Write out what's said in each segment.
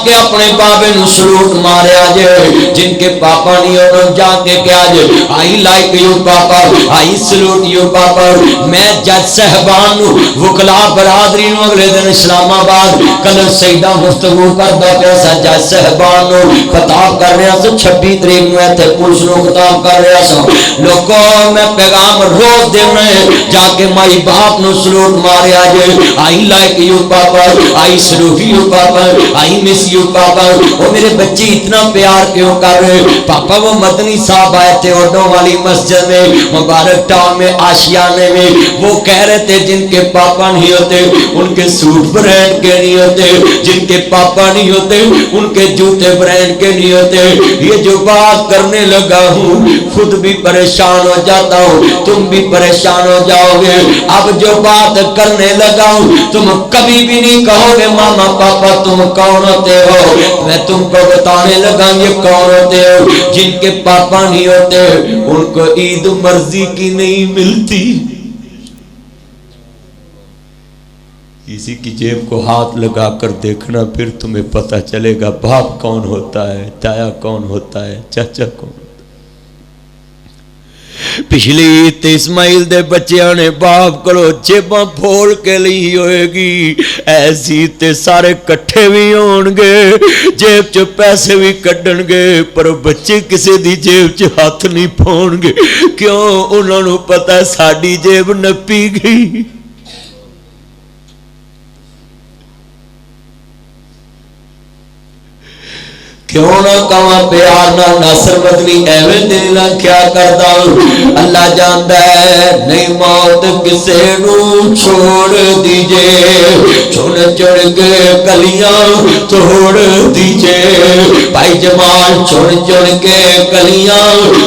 کے اپنے بابے نو سلوٹ ماریا جے جن کے پاپا نہیں انہوں جا کے کیا جے I like you papa I salute you papa میں جج صاحبان وکلا برادری نو اگلے دن اسلام آباد کل سیدہ گفتگو کردا پیا سا جج صاحبان نو خطاب کر رہا سا 26 تاریخ نو ایتھے پولیس نو خطاب کر رہا سا لوگوں میں پیغام روز دینا ہے جا کے مائی باپ نو سلوٹ ماریا جے I like you papa I salute you papa I miss you papa وہ میرے بچے اتنا پیار کیوں کر رہے پاپا وہ مدنی صاحب آئے تھے اردو والی مسجد میں مبارک ٹاؤن میں آشیانے میں وہ کہہ رہے تھے جن کے پاپا نہیں ہوتے ان کے سوٹ برینڈ کے نہیں ہوتے جن کے پاپا نہیں ہوتے ان کے جوتے برینڈ کے نہیں ہوتے یہ جو بات کرنے لگا ہوں خود بھی پریشان ہو جاتا ہوں تم بھی پریشان ہو جاؤ گے اب جو بات کرنے لگا ہوں تم کبھی بھی نہیں کہو گے ماما پاپا تم کون ہوتے ہو میں تم کو بتانے لگا یہ کون ہوتے ہو جن کے پاپا نہیں ہوتے ان کو عید مرضی کی نہیں ملتی کسی کی جیب کو ہاتھ لگا کر دیکھنا پھر تمہیں پتہ چلے گا باپ کون ہوتا ہے تایا کون ہوتا ہے چاچا کون ہوتا ہے پچھلی عید تے اسماعیل دے بچیاں نے باپ کرو جیباں پھول کے لی ہوئے گی ایسی تے سارے کٹھے بھی ہون گے جیب چ پیسے بھی کڈن گے پر بچے کسی دی جیب چ ہاتھ نہیں پھون گے کیوں انہوں نے پتہ ہے ساڈی جیب نپی گئی کیوں نہ کہاں پیار نہ ناصر مدنی ایویں دل نہ کیا کردا اللہ جاندا ہے نہیں موت کسے نو چھوڑ دیجے چن چن کے کلیاں توڑ دیجے بھائی جمال چن چن کے کلیاں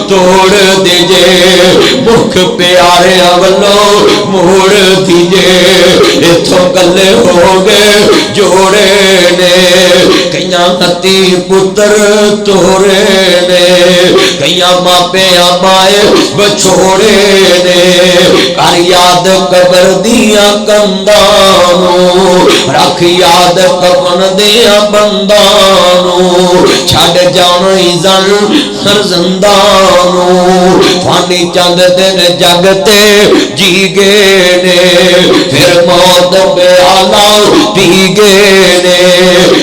توڑ دیجے مکھ پیارے والوں موڑ دیجے اتھوں کلے ہو گئے جوڑے نے کئیاں ہتی پتر تورے نے کئیاں ماپے آمائے بچھوڑے نے کر یاد قبر دیا کندانو رکھ یاد کفن دیا بندانو چھڑ جانی زن فرزندانو فانی چند دن جگتے جیگے نے پھر موت پہ آلا پیگے نے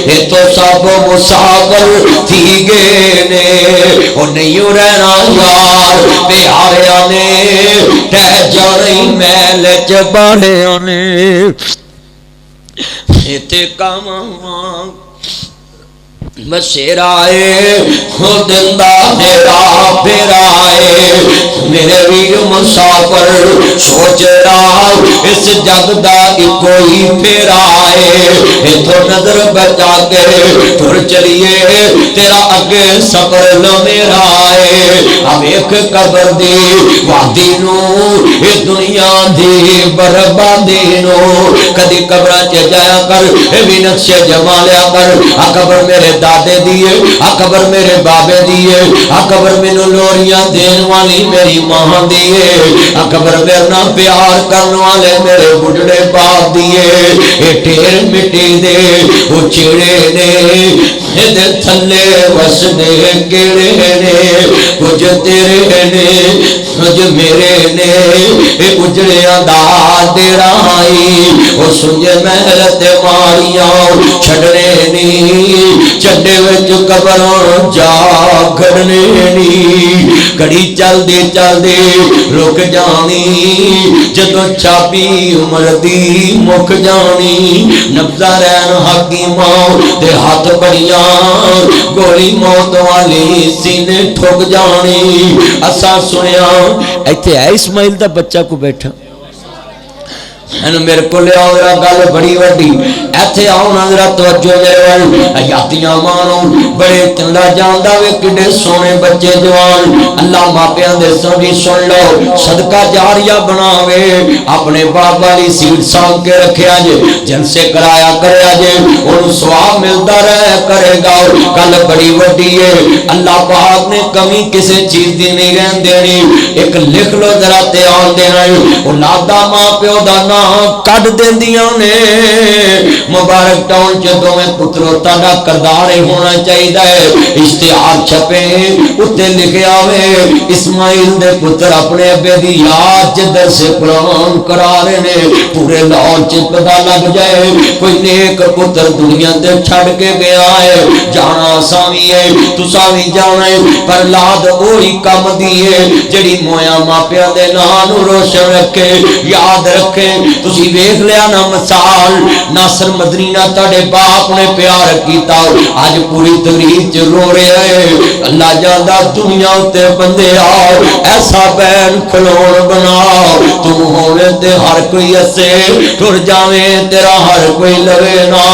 یہ تو سب مسافر تھی گے نے وہ نہیں رہنا یار پیارے نے ٹہ جانی میل چباڑے نے تے کام مسیرائے خود میرا پھرائے میرے ویر مسافر سوچ رہا اس جگ دا کوئی پھرائے اتھو نظر بچا کے ٹر چلیے تیرا اگے سفر نہ میرا ہے اب ایک قبر دی وادی نو یہ دنیا دی بربادی نو کدی قبر چ جایا کر بھی نقشے جما لیا کر قبر میرے دادے دیے قبر میرے بابے دیے قبر مینوں لوریاں دین والی میری ماں دیے قبر میرنا پیار کرنے والے میرے بڑھڑے باپ دیے یہ ٹھیر مٹی دے وہ چڑے نے تھلے وسنے کیڑے نے کچھ تیرے نے کچھ میرے نے اجڑیاں دا ڈیرا آئی وہ سنجے محل تے ماریاں چھڑنے نہیں چڈے وچ قبروں جا گھڑنے نہیں گھڑی چل دے رک جانی جدو چابی عمر دی مک جانی نبضہ رہن حکیماں دے ہاتھ بڑیاں گولی موت والی سینے ٹھک جانی اسا سنیا ایتھے ہے اسماعیل دا بچہ کو بیٹھا میرے کو لے آؤ ذرا گل بڑی وڈی ایتھے آؤ نا ذرا توجہ میرے وال حیاتیاں مانو بڑے چنگا جاندا وے کڈے سونے بچے جوان اللہ ماپیاں دے سنگی سن لو صدقہ جاریہ بناوے اپنے باپ والی سیٹ سانگ کے رکھیا جے جلسے کرایا کریا جے انہوں ثواب ملتا رہے کرے گا گل بڑی وڈی ہے اللہ پاک نے کمی کسی چیز دی نہیں رہن دینی ایک لکھ لو ذرا تے آن دینا اولاد دا ماں پیو دا کڈ دیندیاں نے مبارک ٹاؤن چ دوویں پترو تہاڈا کردار ہونا چاہیے اشتہار چھپے اتنے لکھیا ہوئے اسماعیل دے پتر اپنے ابے دی یاد چ درس قرآن کرا رہے نے پورے لاہور چ پتہ لگ جائے کوئی نیک پتر دنیا تے چھڈ کے گیا ہے جانا ساوی ہے تساں وی جانا ہے پر لاد وہی کم دی ہے جڑی مویا ماپیاں دے نام روشن رکھے یاد رکھے تسی ویکھ لیا نا مثال ناصر مدنی نہ تہاڈے باپ نے پیار کیتا اج پوری تقریر چ رو رہا ہے اللہ جاندا دنیا تے بندے آؤ ایسا بین کھلون بنا تو ہونے تے ہر کوئی اسے ٹر جاویں تیرا ہر کوئی لوے نہ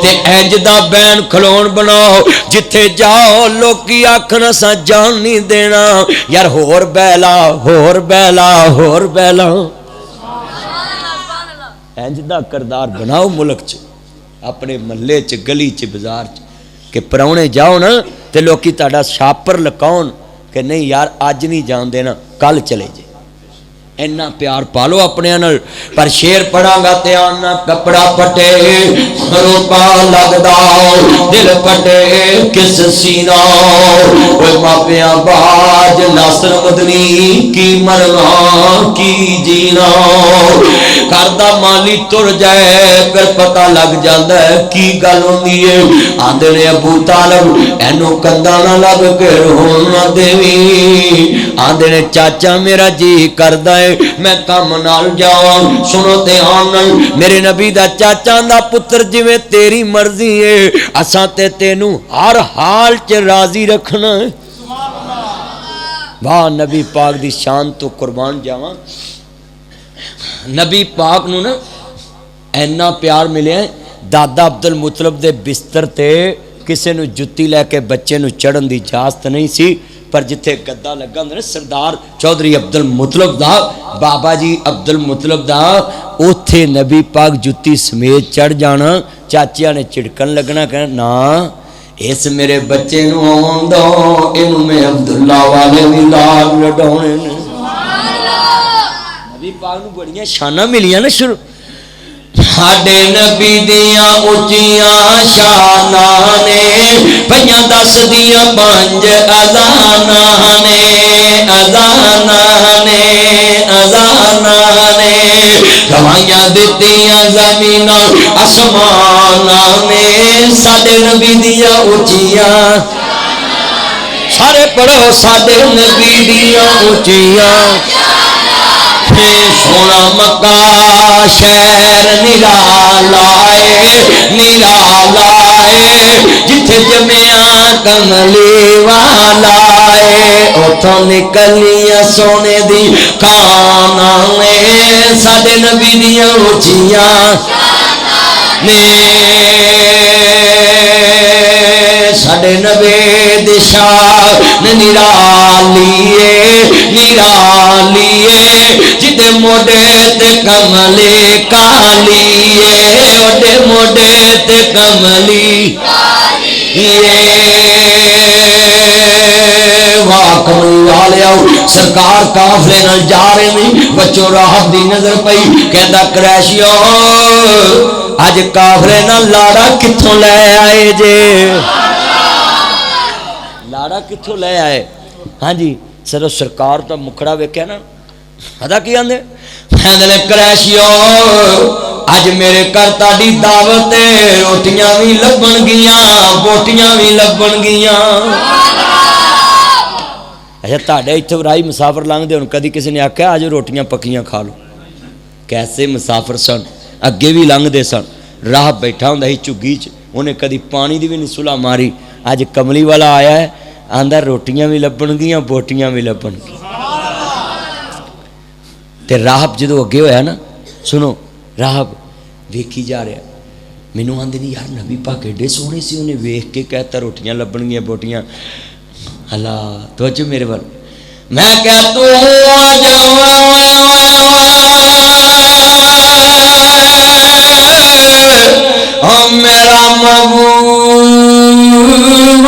تے انج دا بین کھلون بناؤ جتھے جاؤ لوکی آکھن اساں جان نہیں دینا یار ہور بیلا انج دا کردار بناؤ ملک چ اپنے محلے چ گلی چ بازار چ کہ پراؤنے جاؤ نا تے لوکی تہاڈا شاپر لکاؤن کہ نہیں یار اج نہیں جان دینا کل چلے جے اینا پیار پالو اپنے نال پر شیر پڑھا گا تے آنا کپڑا پٹے روپا لگدا دل پٹے کس سینہ اوے ماپیاں باج ناصر مدنی کی مرنا کی جینا کردہ مالی تر جائے پھر پتہ لگ جاندہ ہے کی گل ہوندی ہے آندے نے ابو طالب اینو کندہ نہ لگ کے رون نہ دیوی آندے نے چاچا میرا جی کردہ ہے میں کام نال جاؤں سنو تے آنن میرے نبی دا چاچا دا پتر جویں تیری مرضی ہے اساں تے تینوں ہر حال چ راضی رکھنا ہے واہ نبی پاک دی شان تو قربان جاواں نبی پاک نو نا اینا پیار ملے ہیں دادا عبد المطلب دے بستر تے کسے نو جتی لے کے بچے نو چڑھن دی اجازت نہیں سی پر جتھے گدا لگا ہوں سردار چودھری عبد المطلب دا بابا جی عبد المطلب دا اوتھے نبی پاک جتی سمیت چڑھ جانا چاچیاں نے چڑکن لگنا کہنا نا اس میرے بچے نو آن دو انہوں میں عبداللہ والے بھی لال لڈونے نبی پاک نو بڑیاں شانہ ملیاں نا شروع ساڈے نبی دیاں اچیاں شاناں نے پئیاں دس دیاں پنج اذاناں نے گواہیاں دتیاں زمیناں آسماناں نے ساڈے نبی دیاں اچیاں سارے پڑھو ساڈے نبی دیاں اچیاں سونا مکہ شہر نرالا جتھے جمعہ کملی والا اتھوں نکلیاں سونے دی کاناں ساڈے نبی دیاں اچیاں ساڈے نبی دی شان نرالیے جدے موڈے تے کملی کالیے اوڈے موڈے تے کملی واہ کملی والے آؤ سرکار کافلے نال جا رہے ہیں بچوں راحت دی نظر پئی کہندا قریشیو اج کافلے نال لاڑا کتھوں لے آئے جے لاڑا کتھوں لے آئے ہاں جی سر سرکار دا مکھڑا ویکھیا نا ادا کی آندے کہندے قریشیو اج میرے گھر تہاڈی دعوت روٹیاں وی لبن گیاں بوٹیاں وی لبن گیاں اچھا تہاڈے ایتھے راہی مسافر لنگدے ہن کدی کسی نے آکھیا آج روٹیاں پکیاں کھا لو کیسے مسافر سن اگے بھی لنگدے سن راہ بیٹھا ہوندا سی چگی چ انہیں کدی پانی دی بھی نہیں سلا ماری اج کملی والا آیا ہے آندا روٹیاں بھی لبن گیاں بوٹیاں بھی لبن گیاں تے راہب جدو اگے ہویا نا سنو راہب ویکھی جا رہا مینوں آندے نہیں یار نبی پاک ایڈے سونے سی انہیں ویکھ کے کہتا روٹیاں لبن گیاں بوٹیاں اللہ توجہ میرے بل میں کہتا ہوں میرا محبوب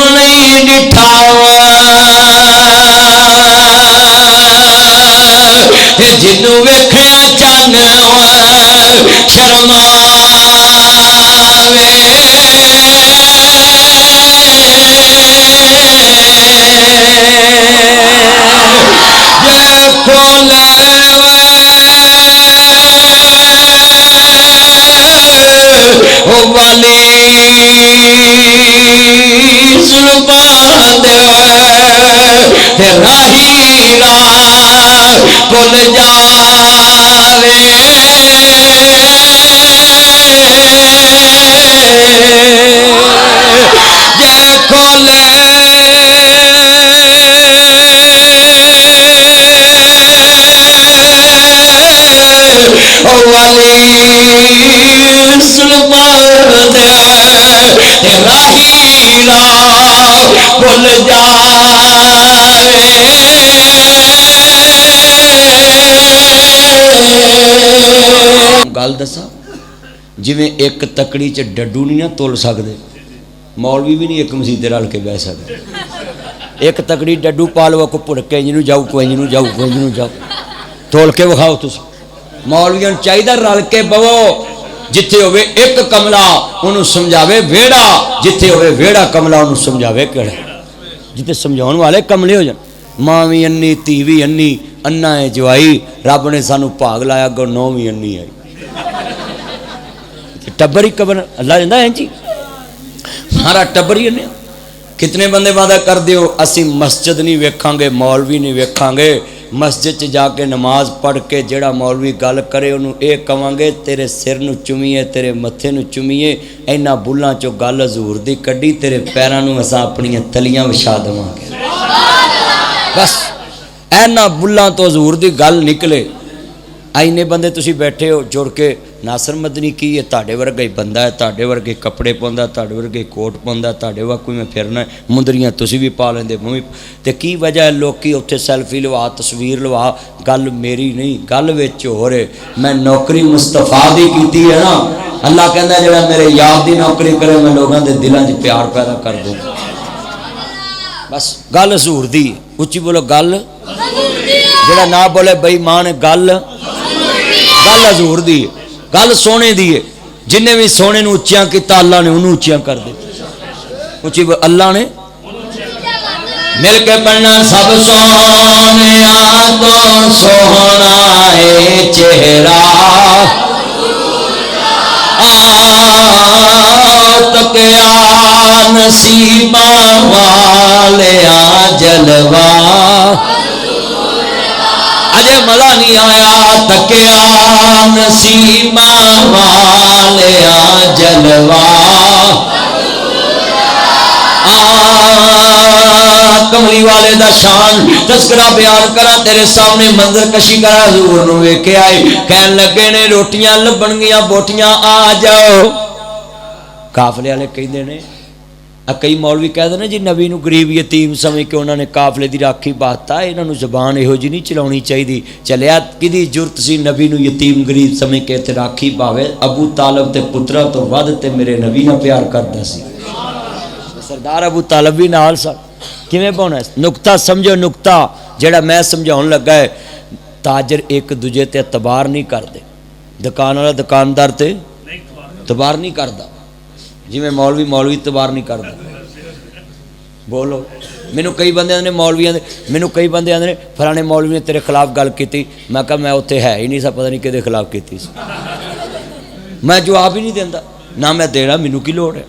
نہیں ڈٹھا جنوں ویکھیا چن شرماوے کھولے والی زلفاں دے راہی راہ بھول جاوے جے کھولے والی زلفاں دے راہی راہ بھول جاوے گل دسا جویں ایک تکڑی چ ڈڈو نہیں نہ تول سکدے مولوی بھی نہیں ایک مسیح رل کے بہ سکدے ایک تکڑی ڈڈو پا لو کو پڑکے انج نوں جاؤ کوئی انج نوں جاؤ کوئی انج نوں جاؤ تول کے وکھاؤ تسی مولویاں چاہیے رل کے بہو جتھے ہوئے ایک کملا انہوں سمجھاوے ویڑا جتھے ہوئے ویڑا کملا انہوں سمجھاوے کیڑا جتھے سمجھاؤن والے کملے ہو جان ماں بھی انی تھی بھی انی انا ہے جوائی رب نے سانو بھاگ لایا گو نو بھی انی آئی ٹبر ہی قبر اللہ جاندہ ہے جی ہمارا ٹبر ہی انہیں کتنے بندے وعدہ کر دیو اسی مسجد نہیں ویکھاں گے مولوی نہیں ویکھاں گے مسجد جا کے نماز پڑھ کے جڑا مولوی گل کرے انہوں اے کہاں گے تیرے سر نو چومیے تیرے متھے نو چومیے اینا بلاں چو گل حضور دی کڈی تیرے پیراں نو اساں اپنی تلیاں وچھا دواں گے بس اینا بلاں تو حضور دی گل نکلے آئینے بندے تسی بیٹھے ہو جڑ کے ناصر مدنی کی ہے تاڑے ورگے بندہ ہے تاڑے ورگے کپڑے پوندا تاڑے ورگے کوٹ پوندا تاڑے ورگے کوئی میں پھرنا ہے مندریاں تسی بھی پا لیندے ممی تے کی وجہ ہے لوگ کی اتھے سیلفی لوا تصویر لوا گل میری نہیں گل وچ ہو رہے میں نوکری مصطفیٰ دی کیتی ہے نا اللہ کہندا ہے جڑا میرے یاد دی نوکری کرے میں لوگاں دے دلاں وچ پیار پیدا کر دوں بس گل حضور دی اچھی بولو گل جڑا نہ بولے بے ایمان گل گل حضور دی گل سونے دی ہے جنہیں بھی سونے نو اچیاں کیتا اللہ نے انہوں اچیاں کر دے اچھی اللہ نے مل کے پڑھنا سب سونے تو سونا ہے چہرہ تکیا نصیبہ والیا جلوہ اجے ملا نہیں آیا تکیا نصیبہ والیا جلوہ کملی والے دا شان تذکرہ بیان کرا تیرے سامنے منظر کشی کرا حضور نو ویکھے آئے کہن لگے نے روٹیاں لبن گیاں بوٹیاں آ جاؤ قافلے والے کہندے نے کئی مولوی کہتے ہیں جی نبی نو غریب یتیم سمجھ کے انہوں نے قافلے دی راکھی باتا ہے انہوں نے زبان یہو جی نہیں چلاونی چاہیے چلیا کدی جرت سی نبی نو یتیم غریب سمجھ کے تے راکھی پاوے ابو طالب تے پترا تو ود تے میرے نبی نہ پیار کردا سی سردار ابو طالب بھی نال سا کیویں پاونا نقطہ سمجھو نقطہ جڑا میں سمجھاؤن لگا ہے تاجر ایک دوجے تے اعتبار نہیں کردے دکان والا دکاندار تے اعتبار نہیں کردا جی میں مولوی اعتبار نہیں کردا بولو مینوں کئی بندے نے مولویاں مینوں کئی بندے نے فلانے مولوی نے تیرے خلاف گل کیتی میں کہا میں اوتھے ہے ہی نہیں سا پتہ نہیں کدے خلاف کیتی میں جواب ہی نہیں دیندا نہ میں دینا مینوں کی لوڑ ہے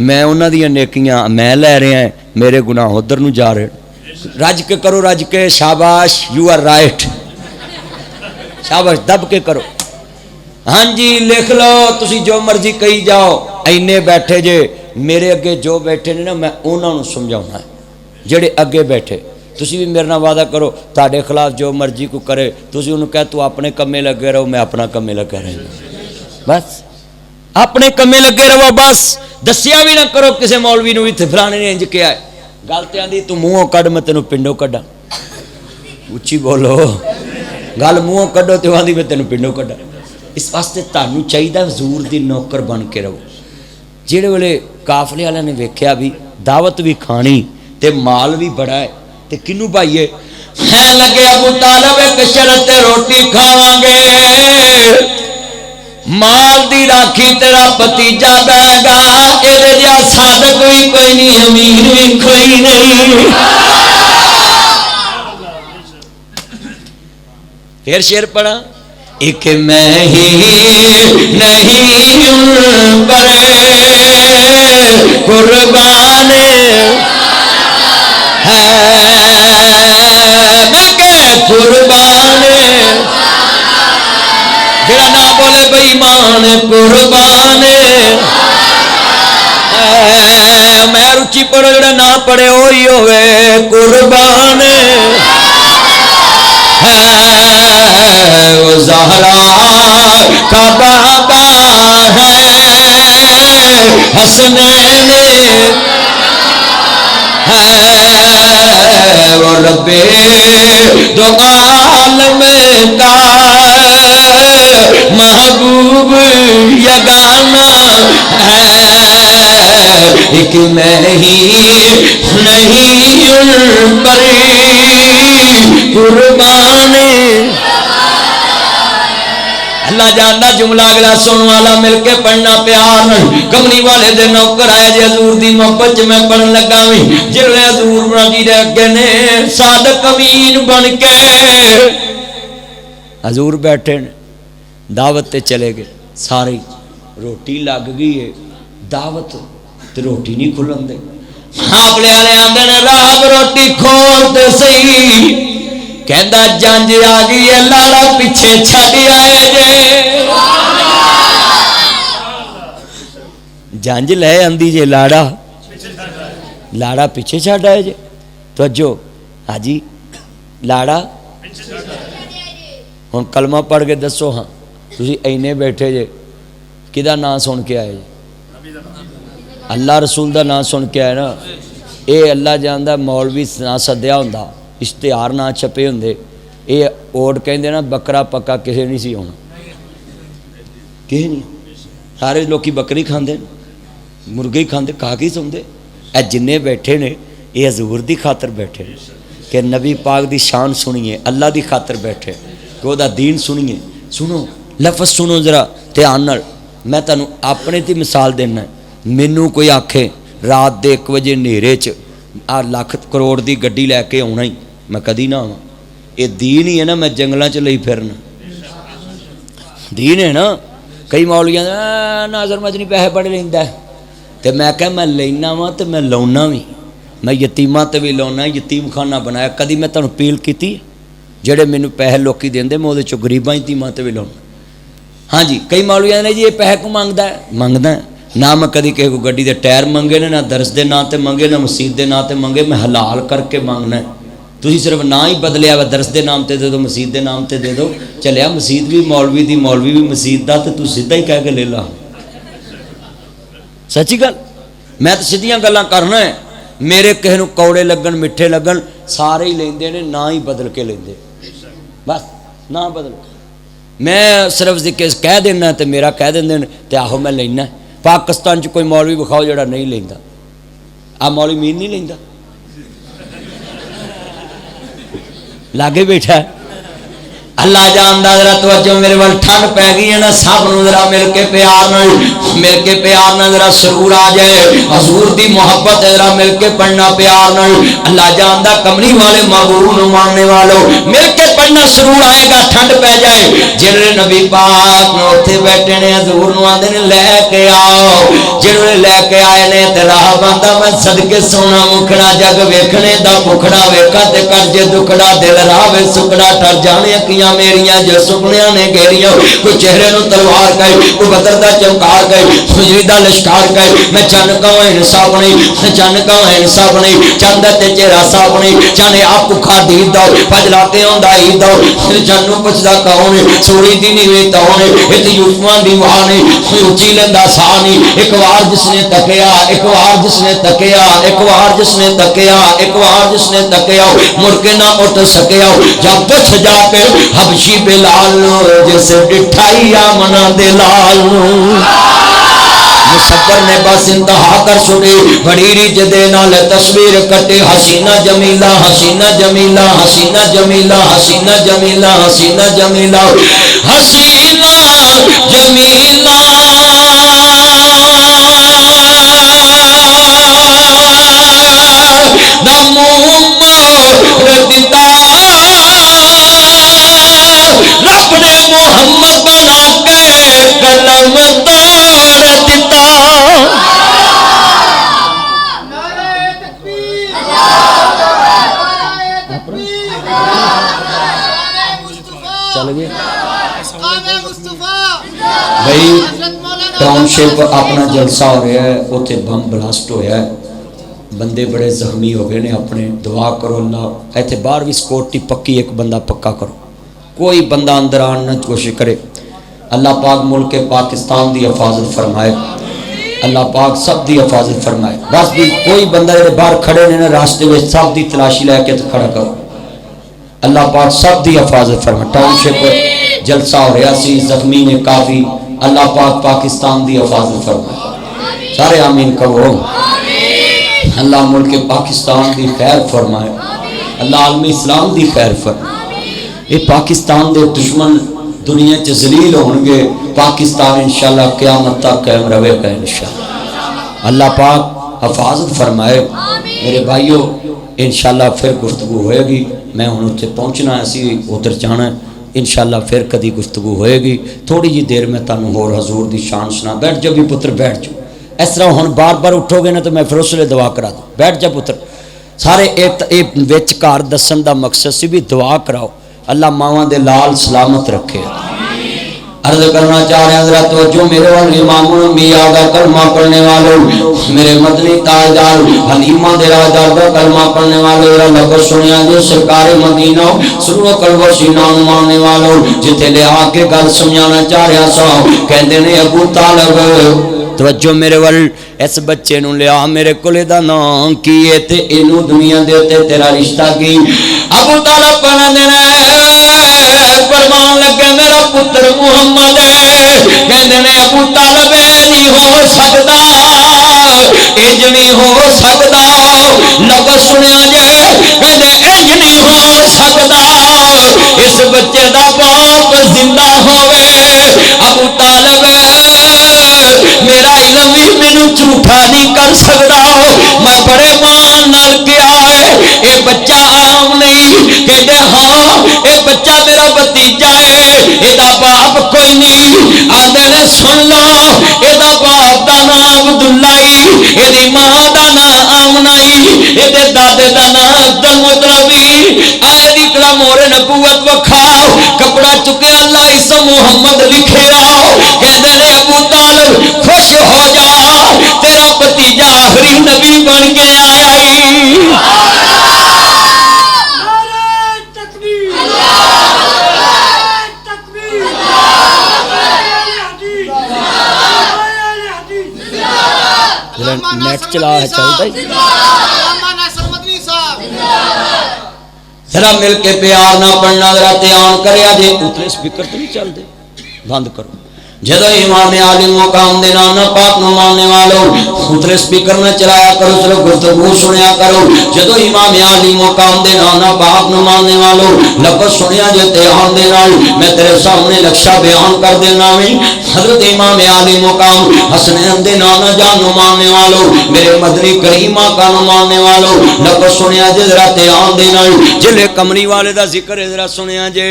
میں انہاں دیاں نیکیاں میں لے رہا ہیں میرے گناہ ادھر نو جا رہے رج کے کرو رج کے شاباش یو آر رائٹ شاباش دب کے کرو ہاں جی لکھ لو تسی جو مرضی کہی جاؤ اینے بیٹھے جے میرے اگے جو بیٹھے نے نا میں انہاں نوں سمجھاؤنا ہے جڑے اگے بیٹھے تسی بھی میرے نال وعدہ کرو تہاڈے خلاف جو مرضی کو کرے تسی انہوں کہہ تو اپنے کمے لگے رہو میں اپنا کمے لگا رہا بس اپنے کمے لگے رہو بس دسیا بھی نہ کرو کسے مولوی نو بھی فلانے نے انج کیا ہے گل تے آندی تو منہوں کڈ میں تینوں پنڈوں کڈاں اچھی بولو گل منہوں کڈو تے آندی میں تینوں پنڈوں کڈاں اس واسطے تانوں چاہیے حضور دی نوکر بن کے رہو جہڑے ویلے قافلے والے نے ویکھیا بھی دعوت بھی کھانی تے مال بھی بڑا ہے تے کنوں پائیے کہن لگے ابو طالب ایک شرط روٹی کھاواں گے مال دی راکھی تیرا پتیجا دے گا، اے جا صادق بھی کوئی نہیں، امین بھی کوئی نہیں۔ پھر شعر پڑھا، ایک میں ہی نہیں ان پر قربان ہے، میں کہ قربان جڑا نہ بولے بے ایمان قربان، میں روچی پڑھو جڑا نہ پڑھے وہی ہوئے قربان، وہ زہرا کا بابا ہے حسنین ہے، وہ رب دو عالم کا محبوب یگانہ ہے، ایک میں ہی نہیں ان پر قربان۔ اللہ جاندا جملہ اگلا سن والا مل کے پڑھنا پیار نال۔ کملی والے دے نوکر آئے جی حضور دی محبت میں پڑھن لگا وی، جڑے حضور راضی رہ گئے نے صادق امین بن کے حضور بیٹھے نے، دعوت تے چلے گئے، ساری روٹی لگ گئی ہے، دعوت تے روٹی نہیں کھلن دے، حافلے والے آندے نے راہ روٹی کھول تے صحیح، کہندا جنج آ گئی ہے لاڑا پیچھے چھڈ آئے جے، جنج لے آندی جے لاڑا پیچھے چھڈ آئے جے، توجہ حاجی لاڑا ہن کلمہ پڑھ کے دسو، ہاں تسی اینے بیٹھے جے کدا نام سن کے آئے جے؟ اللہ رسول دا نام سن کے آئے نا، اے اللہ جاندا مولوی نہ سدیا ہوندا، اشتہار نہ چھپے ہوندے، اے اوٹ کہندے نا بکرا پکا کسے نہیں سی ہونا، کسے نہیں، سارے لوکی بکری کھاندے مرغی کھاندے، کھا کے سوندے، اے جنے بیٹھے نے اے حضور دی خاطر بیٹھے کہ نبی پاک دی شان سنیے، اللہ دی خاطر بیٹھے کہ او دا دین سنیے۔ سنو لفظ سنو ذرا دھیان نال، میں تانوں اپنے تے مثال دینا، مینوں کوئی آکھے رات دے 1 بجے نیرے چ آ لاکھ کروڑ دی گڈی لے کے آنا ہی، میں کدی نہ آواں، یہ دین ہی ہے نا، میں جنگلاں چ لئی پھرنا دین ہے نا۔ کئی مولویاں ناظر مدنی پیسے بڑے لیندا ہے، تے میں کہ میں لینا وا تے میں لاؤنا بھی، میں یتیماں تے بھی لاؤنا، یتیم خانہ بنایا، کدی میں تانوں اپیل کیتی جڑے مینوں پیسے لوکی دیندے میں اودے چوں غریباں یتیماں تے بھی لاؤنا۔ ہاں جی کئی مولویاں نے جی یہ پیسے کو منگدا ہے نہ میں کدی کسی کو گڈی دے ٹائر منگے نے، نہ درس دے نام تے منگے، نہ مسجد دے نام تے منگے، میں حلال کر کے مانگنا ہے۔ تسی صرف نہ ہی بدلیا وا، درس دے نام تے دے دو، مسجد دے نام تے دے دو، چلیا مسجد بھی مولوی دی، مولوی بھی مسجد دا، تے تو سیدھا ہی کہہ کے لے لا۔ سچی گل، میں تو سیدھیاں گلاں کرنا ہے، میرے کہے نوں کوڑے لگن میٹھے لگن سارے ہی لیندے نے، نہ ہی بدل کے لیندے، بس نہ بدل کے، میں صرف ذکر کہہ دینا تے میرا کہہ دیندے نے تے آہو میں لینا ہے۔ پاکستان چ کوئی مولوی بکھاؤ جڑا نہیں لیندا، آ مولوی مین نہیں لیندا، لاگے بیٹھا ہے۔ اللہ جاندا، ذرا توجہ میرے وال ٹھنڈ پی گئی ہے نا، سب نوں ذرا مل کے پیار نال ذرا سرور آ جائے، حضور دی محبت ذرا مل کے پڑھنا پیار نال۔ اللہ جاندا کملی والے محبوب نوں ماننے والوں مل کے پڑھنا سرور آئے گا، ٹھنڈ پی جائے۔ جڑے نبی پاک نوں اوتھے بیٹھے نے حضور نوں آندے نے لے کے آؤ، جڑے لے کے آئے نے تے راہ باندا میں صدقے سونا مکھڑا جگ ویکھنے دا بکھڑا ویکھا تے کر جے دکھڑا دل راہ وے سکڑا ٹر جانے اکھیاں میریاں جو سپنیاں نے گھیریاں، کوئی چہرے نو تلوار کہے، کوئی بدر دا چمکار کہے، سجری دا لشکار کہے، میں چن کہاں انصاف نہیں، چن کہاں انصاف نہیں، چند تے چہرہ صاف نہیں، چاہے آپ بکھا دید دو پجلاتے ہوندا عید دو، چنو پچھدا کہوں نے سوڑی دی نیویں تاؤں نے، ایت یوسفان دی وہاں نے اچھی لندا سا نہیں، ایک وار جس نے تکیا، ایک وار جس نے تکیا، ایک وار جس نے تکیا، ایک وار جس نے تکیا، مڑ کے نہ اٹھ سکیا، جب پچھ جا کے حبشی بلال جس ڈٹھائی آمنا دلال مصبر نے بس انتہا کر چھوڑی، بڑی ریج دے نال تصویر کٹے، حسینہ جمیلہ حسینہ جمیلہ حسینہ جمیلہ حسینہ جمیلہ حسینہ جمیلہ حسینہ جمیلا دمو مور دیتا رب نے محمد بنا کے قلم توڑ دیتا چل گئے بھائی ٹاؤن شپ اپنا جلسہ ہو رہا ہے اتنے بم بلاسٹ ہوا ہے بندے بڑے زخمی ہو گئے نے اپنے دعا کرو اللہ ایتھے باہر بھی سکورٹی پکی ایک بندہ پکا کرو کوئی بندہ اندر آنے کوشش کرے اللہ پاک ملک پاکستان دی حفاظت فرمائے اللہ پاک سب دی حفاظت فرمائے بس بھی کوئی بندہ جڑے باہر کھڑے نے راستے میں سب دی تلاشی لے کے کھڑا کرو اللہ پاک سب دی حفاظت فرمائے ٹاؤن شپ جلسہ ہو رہا سی زخمی نے کافی اللہ پاک پاکستان دی حفاظت فرمائے سارے آمین کہو اللہ ملک پاکستان دی خیر فرمائے اللہ عالم اسلام دی خیر فرمائے یہ پاکستان دے دشمن دنیا چ ذلیل ہون گے پاکستان انشاءاللہ قیامت تک قائم رہے گا انشاءاللہ اللہ پاک حفاظت فرمائے میرے بھائیو انشاءاللہ پھر گفتگو ہوئے گی میں ہوں اتنے پہنچنا ہے اسی ادھر جانا ہے انشاءاللہ پھر کدی گفتگو ہوئے گی تھوڑی جی دیر میں تانوں ہور حضور دی شان سنا بیٹھ جاؤ بھی پتر بیٹھ جاؤ اس طرح ہن بار بار اٹھو گے نا تو میں پھر اس لیے دعا کرا دوں بیٹھ جا پتر سارے ایک وچ کار دسن دا مقصد سی بھی دعا کراؤ اللہ ماواں دے لال سلامت رکھے عرض کرنا چاہ رہے ہیں حضرت توجہ میرے والے امام الانبیاء دا کلمہ پڑھنے والوں میرے مدنی تاجدار حلیمہ دے راجدار دا کلمہ پڑھنے والوں میرا لفظ سنیا جو سرکار مدینہ سرو قلب و سینہ ماننے والوں جتے لے آ کے گل سمجھانا چاہ رہا سو کہندے نے ابو طالب توجہ میرے وال اس بچے نو لیا میرے کولے دا نام کیے تے اینو دنیا دے تے تیرا رشتہ کی ابو طالب پڑھنے فرمان لگے میرا پتر محمد کہندے نے ابو طالب نہیں ہو سکتا انج نہیں ہو سکتا لفظ سنیا جے کہندے انج نہیں ہو سکتا اس بچے دا باپ زندہ ہوئے ابو طالب میرا علم بھی مینوں جھوٹا نہیں کر سکتا میں بڑے مان نال کیا ہے اے بچہ عام نہیں کہندے ہاں اے بچہ میرا بھتیجا ہے اے دا باپ کوئی نہیں آندے نے سن لو اے دا باپ دا نام عبداللہ اے دی ماں دا نام آمنہ اے دے دادے دا نام عبدالمطلب آئے دی کلا مورے نبوت وکھاؤ کپڑا چکے اللہ اسم محمد لکھے آؤ کہندے نے ابو طالب خوش ہو جا تیرا بھتیجا آخری نبی بن کے آیا ہی نیٹ چلا ہے چلتا ہی ذرا مل کے پیار نہ پڑھنا ذرا دھیان کرے جے اتنے سپیکر تو نہیں چل دے بند کرو جدو امام عالم مقام دے نانا پاک نو ماننے والوں اتنے سپیکر نہ چلایا کرو چلو گفتگو سنیا کرو جدو امام عالم مقام دے نانا پاک نو ماننے والوں لفظ سنیا جے دھیان دے نال میں تیرے سامنے نقشہ بیان کر دینا میں حضرت امام عالم مقام حسنین دے نانا جان نو ماننے والوں میرے مدنی کریم آقا نو ماننے والوں لفظ سنیا جے ذرا دھیان دے نال جلے کمری والے دا ذکر ذرا سنیا جے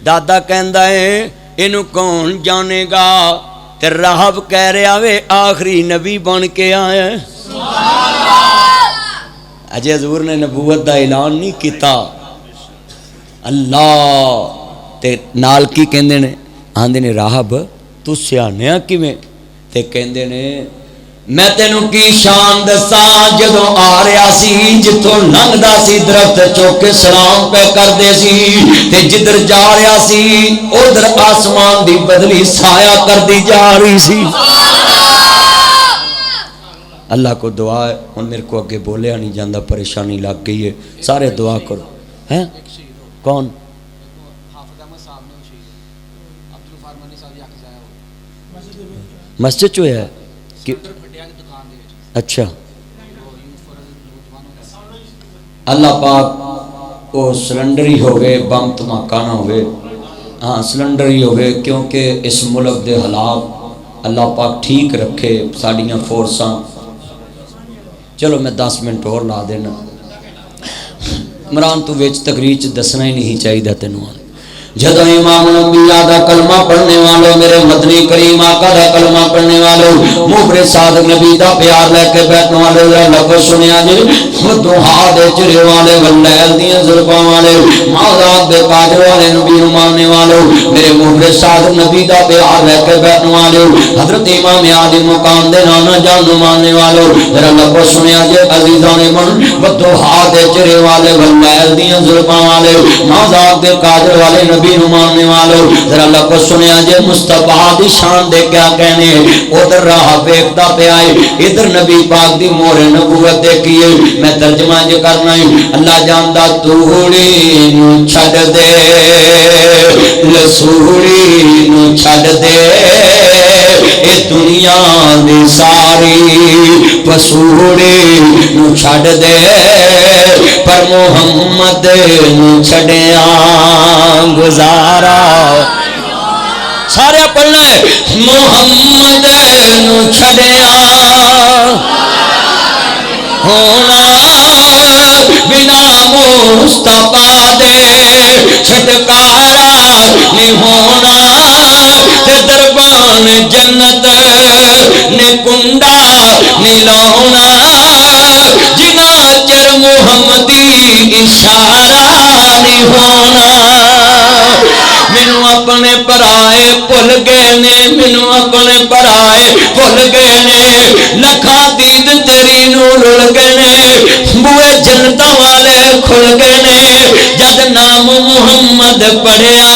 دادا کہندا ہے اینو کون جانے گا تے راہب کہہ رہا وے آخری نبی بن کے آیا اجے حضور نے نبوت دا اعلان نہیں کیتا اللہ تے نال کی کہندے نے آندے نے راہب تو سیانیا کیویں تے کہندے نے میں تینوں کی شان دسا جدوں آ رہا سی جتوں لنگدا سی درخت چوک کے سلام پہ کر دے سی تے جدھر جا رہا سی ادھر آسمان دی بدلی سایہ کر دی جا رہی سی اللہ کو دعا ہے ہن میرے کو اگے بولیا نہیں جاندا پریشانی لگ گئی ہے سارے دعا کرو ہیں کون مسجد جو ہے اچھا اللہ پاک وہ سلنڈر ہی ہو گئے بم دھماکہ نہ ہوئے ہاں سلنڈر ہی ہوئے، کیونکہ اس ملک دے حالات اللہ پاک ٹھیک رکھے ساڑیاں فورساں۔ چلو میں 10 منٹ اور لا دینا۔ عمران تو ویچ تقریر دسنا ہی نہیں چاہیے تینوں۔ جدو امام الانبیاء دا کلمہ پڑھنے والوں، میرے مدنی کریم آقا دا کلمہ پڑھنے والوں، مبر صادق نبی دا پیار لے کے بیٹھنے والے لفظ سنیا جی، دوہا دے چرے والے واللیل دیاں زلفاں والے، ماذاب دے کاج والے نبی ماننے والوں، میرے مبر صادق نبی دا پیار لے کے بیٹھنے والوں، حضرت امام عادی مقام دے نانا جان ماننے والوں، ذرا لفظ سنیا جی عزیزان من، دوہا دے چرے والے واللیل دیاں زلفاں والے، ماذاب دے کاج والے نبی ماننے والوں، ذرا لفظ سنیا جے مصطفیٰ دی شان دے کیا کہنے، ادھر راہ ویکھدا پیا ہے، ادھر نبی پاک دی مہر نبوت دیکھیے۔ میں ترجمہ جو کرنا ہے، اللہ جاندا توڑی نو چھڈ دے، لسوڑی نو چھڈ دے، اے دنیا دی ساری پسوڑی نو چھڈ دے، پر محمد نو چھڈیاں گزارا۔ سارے پڑھنا ہے، محمد نو چھڈیاں ہونا بنا مصطفیٰ دے چھٹکارا نہیں ہونا، تے دربان جنت نے کنڈا نہیں لاؤنا، جنا چر محمدی اشارہ نہیں ہونا۔ مینوں اپنے پرائے بھل گئے نے، مینوں اپنے پرائے بھل گئے نے، لکھاں دید تیری نو رل گئے نے، بوئے جنتاں والے کھل گئے نے، جد نام محمد پڑھیا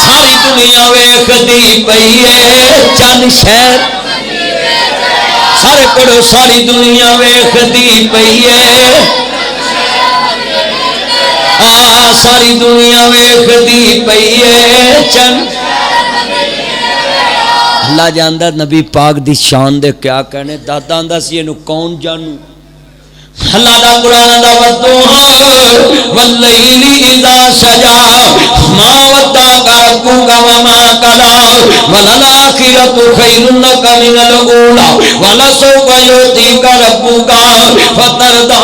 ساری دنیا ویکھدی پئی ہے، چل شہر سارے پڑھو، ساری دنیا ویکھدی پئی ہے، ساری دنیا ویکھدی پئی ہے، چل اللہ جاندا نبی پاک دی شان دے کیا کہنے، دادا آندا سی اینو کون جانو۔ اللہ دا قرآن دا والضحی واللیل اذا سجا ما ودعک ربک وما قلی وللآخرۃ خیر لک من الاولی ولسوف یعطیک ربک فترضی۔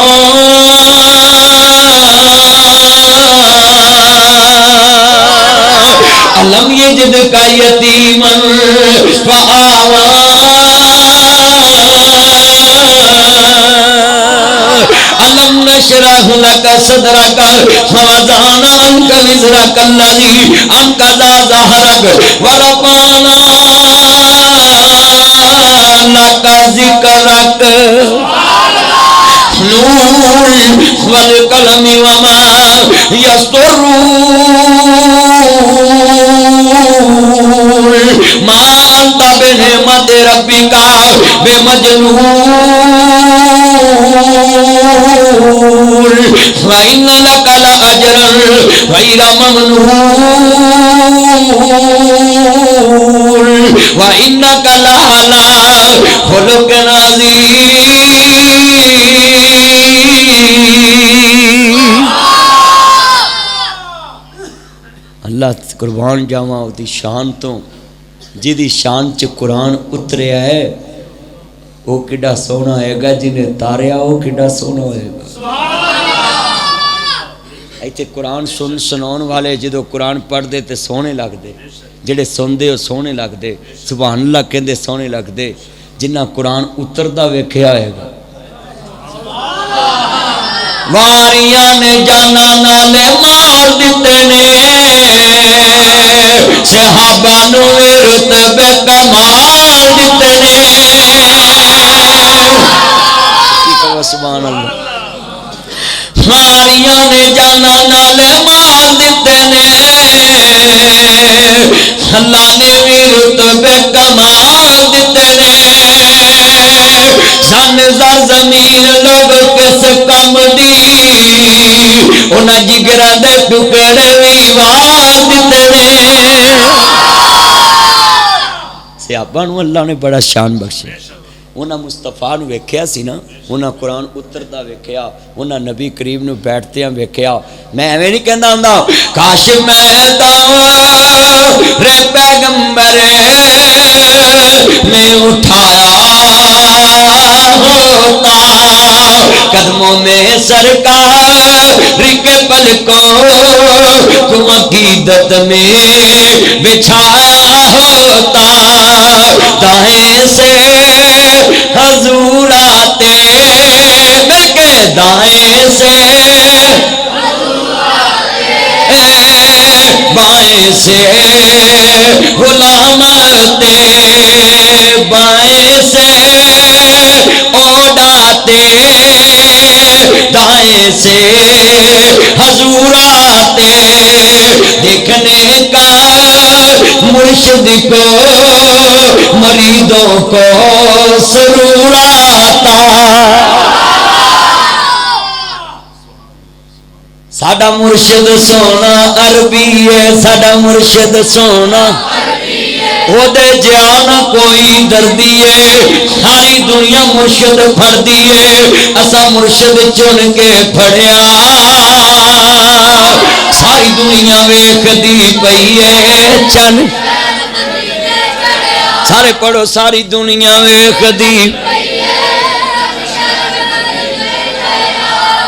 علم یجدک یتیما فآوی، علم نشرح لک صدرک ووضعنا عنک وزرک الذی انقض ظہرک ورفعنا لک ذکرک۔ نون والقلم وما یسطرون ما انت بنعمت ربک بمجنون وإن لك لأجرا غير ممنون وإنك لعلى خلق عظيم۔ اللہ قربان جاواں دی شان تو، جی شان چ قرآن اتریا ہے، وہ کڈا سونا ہوئے گا، جنہیں تاریا وہ کڈا سونا ہوئے گا۔ ایتھے قرآن سناؤن والے جدو قرآن پڑھ دے تے سونے لگ دے، جڑے سن دے وہ سونے لگ دے، سبحان اللہ کہندے سونے لگ دے، جنہ قرآن اتردا ویکھیا ہوئے گا۔ واریاں نے جانا نالے مار دیتے نے، صحابہ نو رتبے کمال دیتے نے، سبحان اللہ۔ واریاں نے جانا نالے مار دیتے نے، اللہ نے بھی رتبے کمال دیتے نے، سن زر زمین لوگ کس کم دی، انہاں جگرہ دے ٹکڑے بھی وار دیتے نے۔ صحابہ نو اللہ نے بڑا شان بخشے، انہاں مصطفیٰ نو ویکھیا سی نا، انہاں قرآن اترتا ویکھیا، انہاں نبی کریم نو بیٹھتیاں ویکھیا۔ میں ایویں نہیں کہندا ہوندا کاش میں رے پیغمبر میں اٹھایا ہوتا، قدموں میں سرکار کے پلکوں کو عقیدت میں بچھایا ہوتا، دائیں سے حضور آتے، میں کہ دائیں سے بائیں سے غلام آتے، بائیں سے اوڈاتے، دائیں سے حضور آتے، دیکھنے کا مرشد کو مریدوں کو سرور آتا۔ ساڈا مرشد سونا عربی ہے، ساڈا مرشد سونا او دے جانا کوئی دردی ہے، ساری دنیا مرشد پھڑ دیے، اسا مرشد چن کے پھڑیا، ساری دنیا ویکھ دی پئی ہے چن، سارے پڑھو ساری دنیا ویکھ دی۔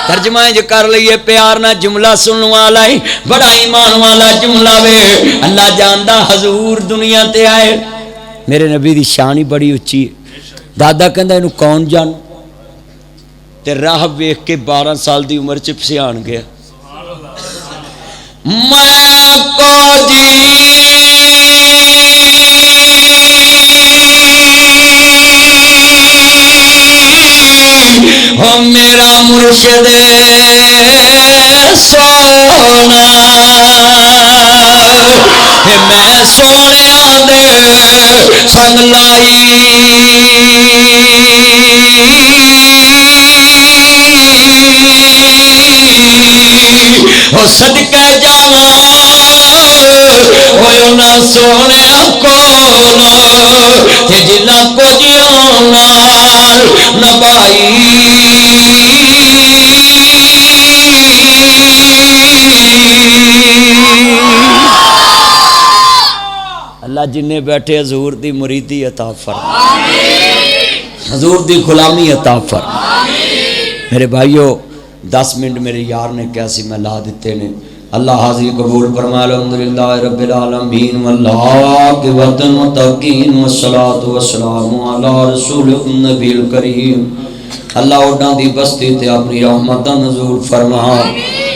ترجمہ جو کر لئیے پیار نہ جملہ سننے والا ہی بڑا ایمان والا جملہ وے، اللہ جاندہ حضور دنیا تے آئے، میرے نبی دی شانی بڑی اچھی ہے۔ دادا کہندہ انہوں کون جان تے راہ ویکھ کے 12 سال دی عمر چپ سے آن گیا، میں کو جی ہو میرا مرشد سونا، میں سونے آدھے سنگ لائی، ہو صدقہ جاواں ہوئے نہ سونے کول، تے جنہ کو جیونال نبائی، اللہ جنہیں بیٹھے حضور دی مریدی عطا فرما، حضور دی غلامی عطا فرما۔ میرے بھائیو 10 منٹ میرے یار نے کیا سی میں لا دیتے نے، اللہ حاضری قبول فرمائے، الحمدللہ رب العالمین والعاقبۃ للمتقین والصلاۃ والسلام علی رسول النبی الکریم۔ اللہ اڈاں دی بستی تے اپنی رحمت نزول فرما،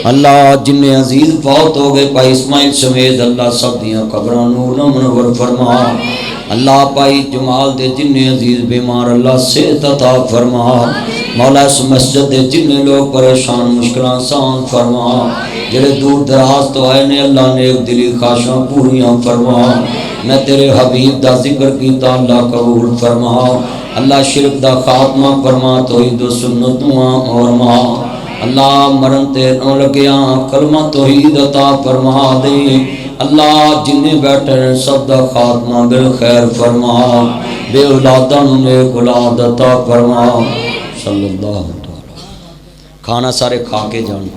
اللہ جن عزیز فوت ہو گئے پائی اسماعیل سمیت اللہ سب دیاں قبراں نور منور فرما، اللہ پائی جمال دے جن عزیز بیمار اللہ صحت عطا فرما، مولا اس مسجد دے جن لوگ پریشان مشکلان آسان فرما، جڑے دور دراز تو آئے نے اللہ نیک دلی خواہشاں پوریاں فرما، میں تیرے حبیب دا ذکر کیتا اللہ قبول فرما، اللہ شرک دا خاتمہ فرما، توحید و سنت دعا اور ماں، اللہ مرن تے نہ لگیاں کلمہ توحید عطا فرما دے، اللہ جنہیں بیٹھے سب دا خاتمہ بالخیر فرما، بے اولاداں نیک اولاد عطا فرما، صلی اللہ علیہ وسلم۔ کھانا سارے کھا کے جان۔